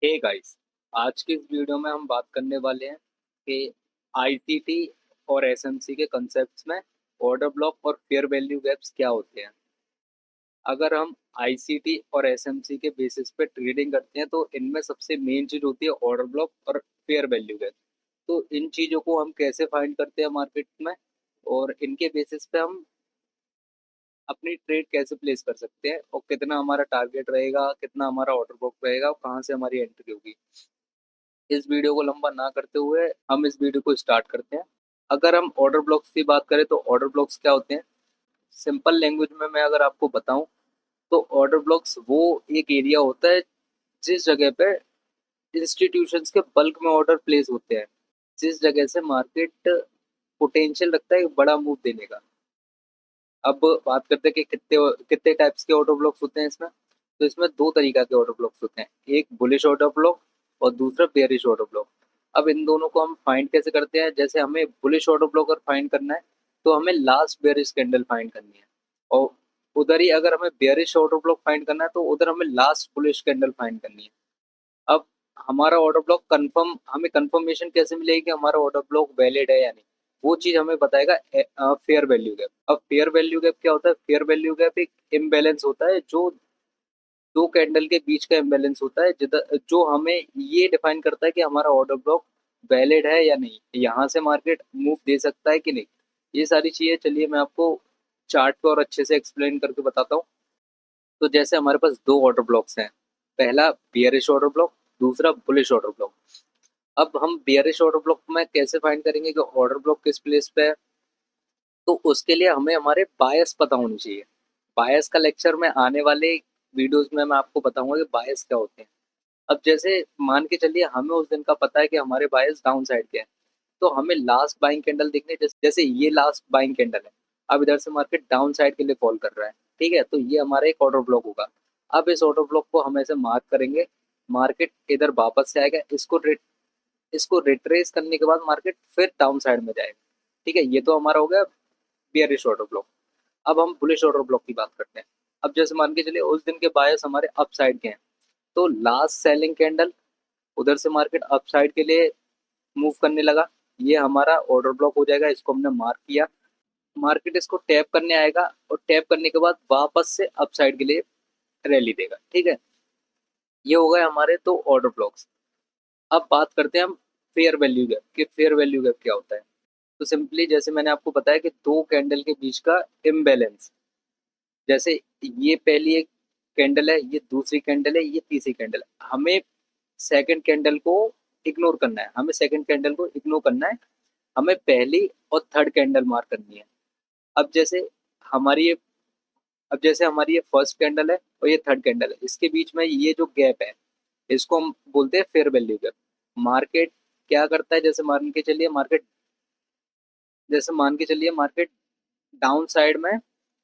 Hey guys, आज की इस वीडियो में हम बात करने वाले हैं कि आईसीटी और एसएमसी के कंसेप्ट्स में ऑर्डर ब्लॉक और फेयर वैल्यू गैप्स क्या होते हैं। अगर हम आईसीटी और एसएमसी के बेसिस पे ट्रेडिंग करते हैं तो इनमें सबसे मेन चीज होती है ऑर्डर ब्लॉक और फेयर वैल्यू गैप। तो इन चीजों को हम कैसे फाइंड करते हैं मार्केट में, और इनके बेसिस पे हम अपनी ट्रेड कैसे प्लेस कर सकते हैं, और कितना हमारा टारगेट रहेगा, कितना हमारा ऑर्डर ब्लॉक रहेगा, और कहाँ से हमारी एंट्री होगी। इस वीडियो को लंबा ना करते हुए हम इस वीडियो को स्टार्ट करते हैं। अगर हम ऑर्डर ब्लॉक्स की बात करें तो ऑर्डर ब्लॉक्स क्या होते हैं। सिंपल लैंग्वेज में मैं अगर आपको बताऊं तो ऑर्डर ब्लॉक्स वो एक एरिया होता है जिस जगह पे इंस्टीट्यूशंस के बल्क में ऑर्डर प्लेस होते हैं, जिस जगह से मार्केट पोटेंशियल रखता है एक बड़ा मूव देने का। अब बात करते हैं कि कितने कितने टाइप्स के ऑर्डर ब्लॉक्स होते हैं इसमें। तो इसमें दो तरीका के ऑर्डर ब्लॉक्स होते हैं, एक बुलिश ऑर्डर ब्लॉक और दूसरा बेयरिश ऑर्डर ब्लॉक। अब इन दोनों को हम फाइंड कैसे करते हैं, जैसे हमें बुलिश ऑर्डर ब्लॉक अगर फाइंड करना है तो हमें लास्ट बेयरिश कैंडल फाइंड करनी है, और उधर ही अगर हमें बेयरिश ऑर्डर ब्लॉक फाइंड करना है तो उधर हमें लास्ट बुलिश कैंडल फाइंड करनी है। अब हमारा ऑर्डर ब्लॉक कंफर्म, हमें कंफर्मेशन कैसे मिलेगी कि हमारा ऑर्डर ब्लॉक वैलिड है या नहीं, वो चीज हमें बताएगा फेयर वैल्यू गैप। अब फेयर वैल्यू गैप क्या होता है? फेयर वैल्यू गैप एक इम्बैलेंस होता है, जो दो कैंडल के बीच का इम्बैलेंस होता है, जिधर जो हमें ये डिफाइन करता है कि हमारा ऑर्डर ब्लॉक वैलिड है या नहीं, यहाँ से मार्केट मूव दे सकता है कि नहीं। ये सारी चीजें चलिए मैं आपको चार्ट पे और अच्छे से एक्सप्लेन करके बताता हूँ। तो जैसे हमारे पास दो ऑर्डर ब्लॉक्स हैं, पहला बियरिश ऑर्डर ब्लॉक, दूसरा बुलिश ऑर्डर ब्लॉक। अब हम बियरिश ऑर्डर ब्लॉक में कैसे फाइंड करेंगे कि ऑर्डर ब्लॉक किस प्लेस पे है, तो उसके लिए हमें हमारे बायस पता होनी चाहिए। बायस का लेक्चर में आने वाले वीडियोस में मैं आपको बताऊंगा कि बायस क्या होते हैं। अब जैसे मान के चलिए हमें उस दिन का पता है कि हमारे बायस डाउन साइड के हैं, तो हमें लास्ट बाइंग कैंडल देखने, जैसे ये लास्ट बाइंग कैंडल है। अब इधर से मार्केट डाउन साइड के लिए फॉल कर रहा है, ठीक है, तो ये हमारा एक ऑर्डर ब्लॉक होगा। अब इस ऑर्डर ब्लॉक को हम ऐसे मार्क करेंगे, मार्केट इधर वापस से आएगा, इसको रिट्रेस करने के बाद मार्केट फिर डाउन साइड में जाएगा। ठीक है, ये तो हमारा हो गया बियरिश ऑर्डर ब्लॉक। अब हम बुलिश ऑर्डर ब्लॉक की बात करते हैं। अब जैसे मान के चलिए उस दिन के बायस हमारे अप साइड के हैं, तो लास्ट सेलिंग कैंडल उधर से मार्केट अप साइड के लिए मूव करने लगा, ये हमारा ऑर्डर ब्लॉक हो जाएगा। इसको हमने मार्क किया, मार्केट इसको टैप करने आएगा और टैप करने के बाद वापस से अप साइड के लिए रैली देगा। ठीक है, ये हो गए हमारे दो ऑर्डर ब्लॉक्स। अब बात करते हैं हम फेयर वैल्यू गैप कि फेयर वैल्यू गैप क्या होता है। तो सिंपली जैसे मैंने आपको बताया कि दो कैंडल के बीच का इम्बैलेंस, जैसे ये पहली एक कैंडल है, ये दूसरी कैंडल है, ये तीसरी कैंडल है, हमें सेकंड कैंडल को इग्नोर करना है, हमें सेकंड कैंडल को इग्नोर करना है, हमें पहली और थर्ड कैंडल मार्क करनी है। अब जैसे हमारी ये अब जैसे हमारी ये फर्स्ट कैंडल है और ये थर्ड कैंडल है, इसके बीच में ये जो गैप है इसको हम बोलते हैं फेयर वैल्यू गैप। मार्केट क्या करता है, जैसे मान के चलिए मार्केट डाउन साइड में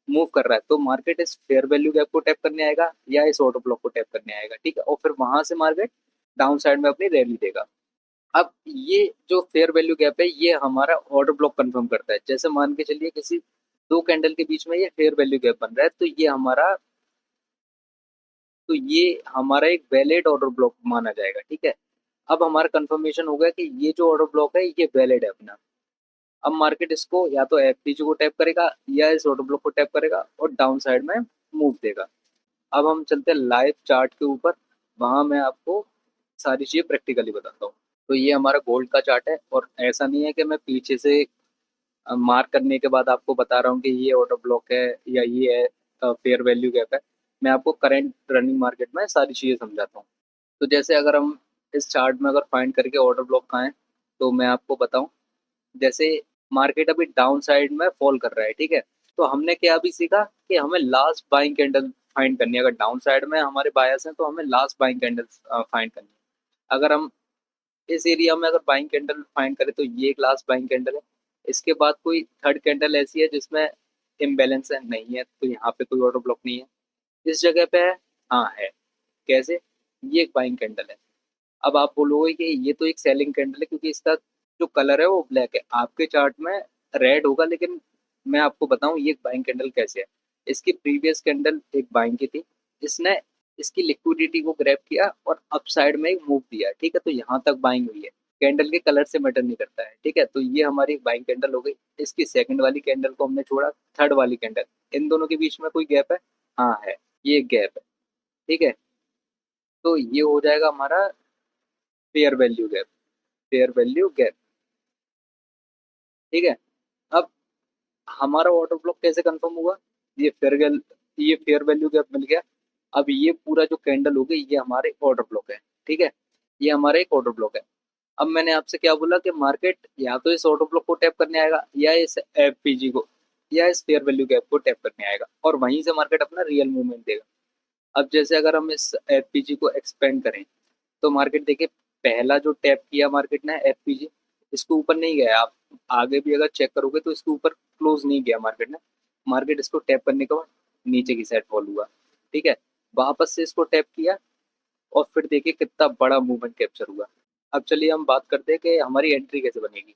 मूव कर रहा है, तो मार्केट इस फेयर वैल्यू गैप को टैप करने आएगा या इस ऑर्डर ब्लॉक को टैप करने आएगा। ठीक है, और फिर वहां से मार्केट डाउन साइड में अपनी रैली देगा। अब ये जो फेयर वैल्यू गैप है ये हमारा ऑर्डर ब्लॉक कंफर्म करता है। जैसे मान के चलिए किसी दो कैंडल के बीच में ये फेयर वैल्यू गैप बन रहा है, तो ये हमारा एक वैलिड ऑर्डर ब्लॉक माना जाएगा। ठीक है, अब हमारा कंफर्मेशन हो गया कि ये जो ऑर्डर ब्लॉक है ये वैलिड है अपना। अब मार्केट इसको या तो एफटीजी को टैप करेगा या इस ऑर्डर ब्लॉक को टैप करेगा और डाउन साइड में मूव देगा। अब हम चलते हैं लाइव चार्ट के ऊपर, वहां मैं आपको सारी चीजें प्रैक्टिकली बताता हूँ। तो ये हमारा गोल्ड का चार्ट है, और ऐसा नहीं है कि मैं पीछे से मार्क करने के बाद आपको बता रहा हूँ कि ये ऑर्डर ब्लॉक है या ये है फेयर वैल्यू गैप है। मैं आपको करंट रनिंग मार्केट में सारी चीज़ें समझाता हूँ। तो जैसे अगर हम इस चार्ट में अगर फाइंड करके ऑर्डर ब्लॉक कहाँ है, तो मैं आपको बताऊं। जैसे मार्केट अभी डाउन साइड में फॉल कर रहा है, ठीक है, तो हमने क्या अभी सीखा कि हमें लास्ट बाइंग कैंडल फाइंड करनी है। अगर डाउन साइड में हमारे बायर्स हैं तो हमें लास्ट बाइंग कैंडल फाइंड करनी है। अगर हम इस एरिया में अगर बाइंग कैंडल फाइंड करें तो ये एक लास्ट बाइंग कैंडल है। इसके बाद कोई थर्ड कैंडल ऐसी है जिसमें इम्बैलेंस है, नहीं है, तो यहाँ पे कोई ऑर्डर ब्लॉक नहीं है। इस जगह पे है, हाँ है। कैसे? ये एक बाइंग कैंडल है। अब आप बोलोगे कि ये तो एक सेलिंग कैंडल है क्योंकि इसका जो कलर है वो ब्लैक है, आपके चार्ट में रेड होगा, लेकिन मैं आपको बताऊं ये एक बाइंग कैंडल कैसे है। इसकी प्रीवियस कैंडल एक बाइंग की थी, इसने इसकी लिक्विडिटी को ग्रैब किया और अप साइड में एक मूव दिया, ठीक है, तो यहाँ तक बाइंग हुई है। कैंडल के कलर से मैटर नहीं करता है, ठीक है, तो ये हमारी बाइंग कैंडल हो गई। इसकी सेकंड वाली कैंडल को हमने छोड़ा, थर्ड वाली कैंडल, इन दोनों के बीच में कोई गैप है? हाँ है, ये गैप है, ठीक है, तो ये हो जाएगा हमारा fair value gap, fair value gap, ठीक है। अब हमारा ऑर्डर ब्लॉक कैसे कंफर्म हुआ? ये ये फेयर वैल्यू गैप मिल गया। अब ये पूरा जो कैंडल हो गई ये हमारे ऑर्डर ब्लॉक है, ठीक है, ये हमारा एक ऑर्डर ब्लॉक है। अब मैंने आपसे क्या बोला कि मार्केट या तो इस ऑर्डर ब्लॉक को टैप करने आएगा या इस एफपीजी को या इस फेयर वैल्यू गैप को टैप करने आएगा और वहीं से मार्केट अपना रियल मूवमेंट देगा। अब जैसे अगर हम इस एफपीजी को एक्सपेंड करें तो मार्केट देखिए, पहला जो टैप किया मार्केट ने एफपीजी, इसके ऊपर नहीं गया। आप आगे भी अगर चेक करोगे तो इसके ऊपर क्लोज नहीं किया मार्केट ने। मार्केट इसको टैप करने के बाद नीचे की साइड फॉल हुआ, ठीक है, वापस से इसको टैप किया और फिर देखिए कितना बड़ा मूवमेंट कैप्चर हुआ। अब चलिए हम बात करते हैं कि हमारी एंट्री कैसे बनेगी।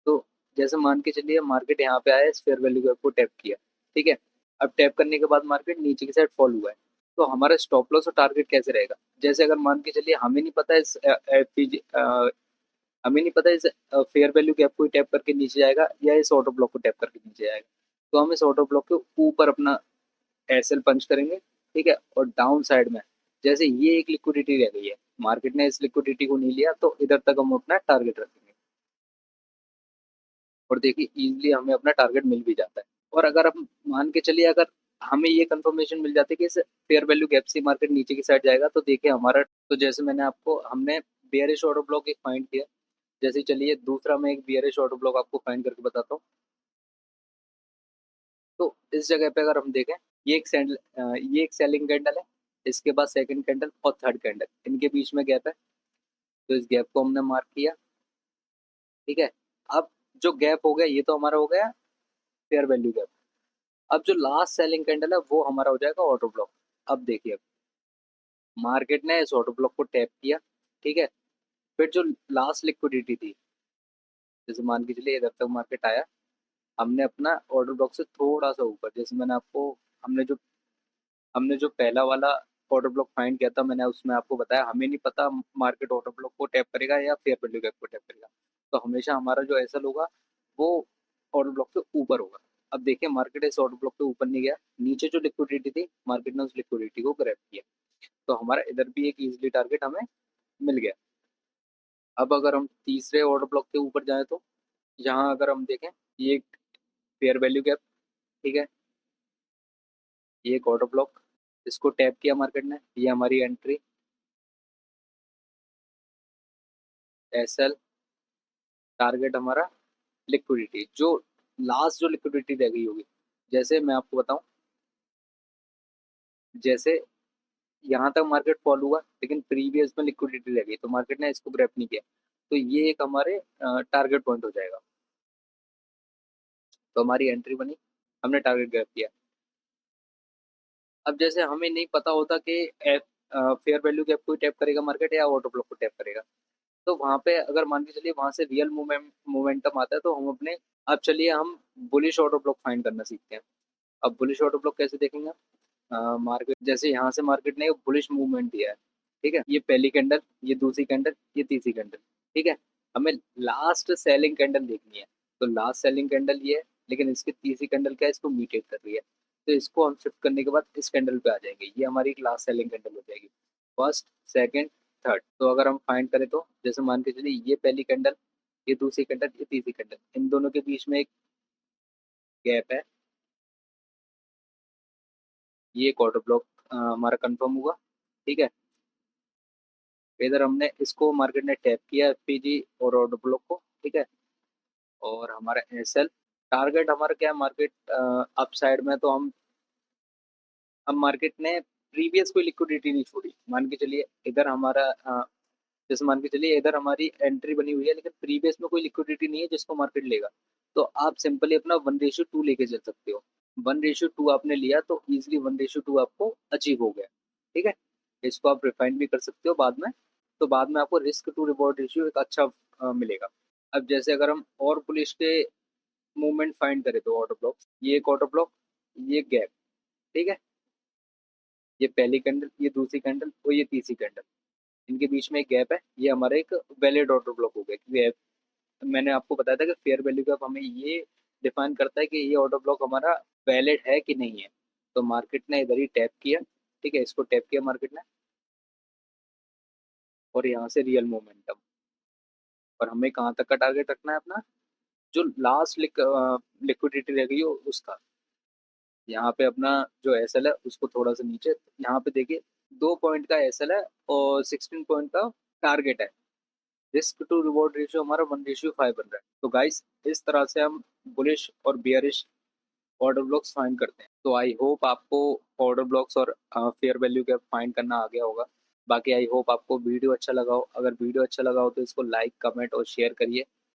तो जैसे मान के चलिए मार्केट यहाँ पे आया, इस फेयर वैल्यू गैप को टैप किया, ठीक है, अब टैप करने के बाद मार्केट नीचे की साइड फॉल हुआ है, तो हमारा स्टॉप लॉस और टारगेट कैसे रहेगा? जैसे अगर मान के चलिए हमें नहीं पता इस हमें नहीं पता इस फेयर वैल्यू गैप को टैप करके नीचे जाएगा या इस ऑटो ब्लॉक को टैप करके नीचे जाएगा, तो हम इस ऑटो ब्लॉक के ऊपर अपना एसएल पंच करेंगे, ठीक है, और डाउन साइड में जैसे ये एक लिक्विडिटी रह गई है, मार्केट ने इस लिक्विडिटी को नहीं लिया तो इधर तक हम अपना टारगेट रखेंगे और देखिए इजीली हमें अपना टारगेट मिल भी जाता है। और अगर हम मान के चलिए अगर हमें ये कंफर्मेशन मिल जाती है कि इस फेयर वैल्यू गैप से मार्केट नीचे की साइड जाएगा, तो देखिए हमारा, तो जैसे हमने बेयरिश ऑर्डर ब्लॉक एक फाइंड किया, जैसे चलिए दूसरा मैं एक बेयरिश ऑर्डर ब्लॉक आपको फाइंड करके बताता हूँ। तो इस जगह पे अगर हम देखें, ये एक सेलिंग कैंडल है, इसके बाद सेकंड कैंडल और थर्ड कैंडल, इनके बीच में गैप है, तो इस गैप को हमने मार्क किया, ठीक है। अब जो गैप हो गया ये तो हमारा हो गया फेयर वैल्यू गैप। अब जो लास्ट सेलिंग कैंडल है वो हमारा हो जाएगा ऑर्डर ब्लॉक। अब देखिए मार्केट ने इस ऑर्डर ब्लॉक को टैप किया, ठीक है, फिर जो लास्ट लिक्विडिटी थी, जैसे मान के चलिए इधर तक मार्केट आया, हमने अपना ऑर्डर ब्लॉक से थोड़ा सा ऊपर, जैसे मैंने आपको, हमने जो हमने जो पहला वाला ऑर्डर ब्लॉक फाइंड किया था, मैंने उसमें आपको बताया हमें नहीं पता मार्केट ऑर्डर ब्लॉक को टैप करेगा या फेयर वैल्यू गैप को टैप करेगा, तो हमेशा हमारा जो एसएल होगा वो ऑर्डर ब्लॉक के ऊपर होगा। अब देखिए मार्केट इस ऑर्डर ब्लॉक के ऊपर नहीं गया, नीचे जो लिक्विडिटी थी मार्केट ने उस लिक्विडिटी को ग्रैब किया, तो हमारा इधर भी एक इजीली टारगेट हमें मिल गया। अब अगर हम तीसरे ऑर्डर ब्लॉक के ऊपर जाएं तो यहाँ अगर हम देखें, ये एक फेयर वैल्यू गैप, ठीक है, ये एक ऑर्डर ब्लॉक, इसको टैप किया मार्केट ने, ये हमारी एंट्री एसएल, टारगेट हमारा लिक्विडिटी, जो लास्ट जो लिक्विडिटी रह गई होगी, जैसे मैं आपको बताऊं, जैसे यहाँ तक मार्केट फॉल हुआ लेकिन प्रीवियस में लिक्विडिटी रह गई तो मार्केट ने इसको ग्रैप नहीं किया, तो ये एक हमारे टारगेट पॉइंट हो जाएगा, तो हमारी एंट्री बनी, हमने टारगेट ग्रैप किया। अब जैसे हमें नहीं पता होता कि फेयर वैल्यू गैप को टैप करेगा मार्केट या ऑटो ब्लॉक को टैप करेगा, तो वहां पे अगर मान के चलिए वहां से रियल मोमेंटम आता है तो हम अपने, अब चलिए हम बुलिश ऑटो ब्लॉक फाइंड करना सीखते हैं। अब बुलिश ऑटो ब्लॉक कैसे देखेंगे? मार्केट जैसे यहाँ से मार्केट ने बुलिश मूवमेंट दिया है, ठीक है, ये पहली कैंडल, ये दूसरी कैंडल, ये तीसरी कैंडल, ठीक है, हमें लास्ट सेलिंग कैंडल देखनी है, तो लास्ट सेलिंग कैंडल ये है, लेकिन इसकी तीसरी कैंडल क्या है, इसको म्यूटेट कर रही है, तो इसको हम शिफ्ट करने के बाद इस कैंडल पे आ जाएंगे, ये हमारी लास्ट सेलिंग कैंडल हो जाएगी, फर्स्ट, सेकंड, थर्ड। तो अगर हम फाइंड करें तो जैसे मान के चलिए ये पहली कैंडल, ये दूसरी कैंडल, ये तीसरी कैंडल, इन दोनों के बीच में एक गैप है, ये एक ऑर्डर ब्लॉक हमारा कंफर्म हुआ, ठीक है। इधर हमने इसको मार्केट ने टैप किया एफपीजी और ऑर्डर ब्लॉक को, ठीक है, और हमारा एसएल, टारगेट हमारा क्या है, मार्केट अप साइड में, तो हम, अब मार्केट ने प्रीवियस कोई लिक्विडिटी नहीं छोड़ी, मान के चलिए इधर हमारा जैसे मान के चलिए इधर हमारी एंट्री बनी हुई है लेकिन प्रीवियस में कोई लिक्विडिटी नहीं है जिसको मार्केट लेगा, तो आप सिंपली अपना 1:2 लेके चल सकते हो। 1:2 आपने लिया तो इजिली 1:2 आपको अचीव हो गया, ठीक है, इसको आप रिफाइन भी कर सकते हो बाद में, तो बाद में आपको रिस्क टू रिवॉर्ड रेशियो एक अच्छा मिलेगा। अब जैसे अगर हम और बुलिश के मूवमेंट फाइंड करें तो ऑर्डर ब्लॉक, ये एक ऑर्डर ब्लॉक, ये गैप, ठीक है, ये पहली कैंडल, ये दूसरी कैंडल और ये तीसरी कैंडल, इनके बीच में एक गैप है, ये हमारा एक वैलिड ऑर्डर ब्लॉक हो गया। क्योंकि मैंने आपको बताया था कि फेयर वैल्यू गैप हमें ये डिफाइन करता है कि ये ऑर्डर ब्लॉक हमारा वैलिड है कि नहीं है। तो मार्केट ने इधर ही टैप किया, ठीक है, इसको टैप किया मार्केट ने, और यहाँ से रियल मोमेंटम। और हमें कहाँ तक का टारगेट रखना है अपना, जो लास्ट लिक्विडिटी रह गई हो उसका। यहाँ पे अपना जो एसएल है उसको थोड़ा सा नीचे, यहाँ पे देखिए 2 पॉइंट का एसएल है और 16 पॉइंट का टारगेट है। रिस्क टू रिवॉर्ड रेशियो हमारा 1:5 बन रहा है। तो गाइस, इस तरह से हम बुलिश और बियरिश ऑर्डर ब्लॉक्स फाइंड करते हैं। तो आई होप आपको ऑर्डर ब्लॉक्स और फेयर वैल्यू गैप फाइंड करना आ गया होगा। बाकी आई होप आपको वीडियो अच्छा लगा हो। अगर वीडियो अच्छा लगा हो तो इसको लाइक, कमेंट और शेयर करिए।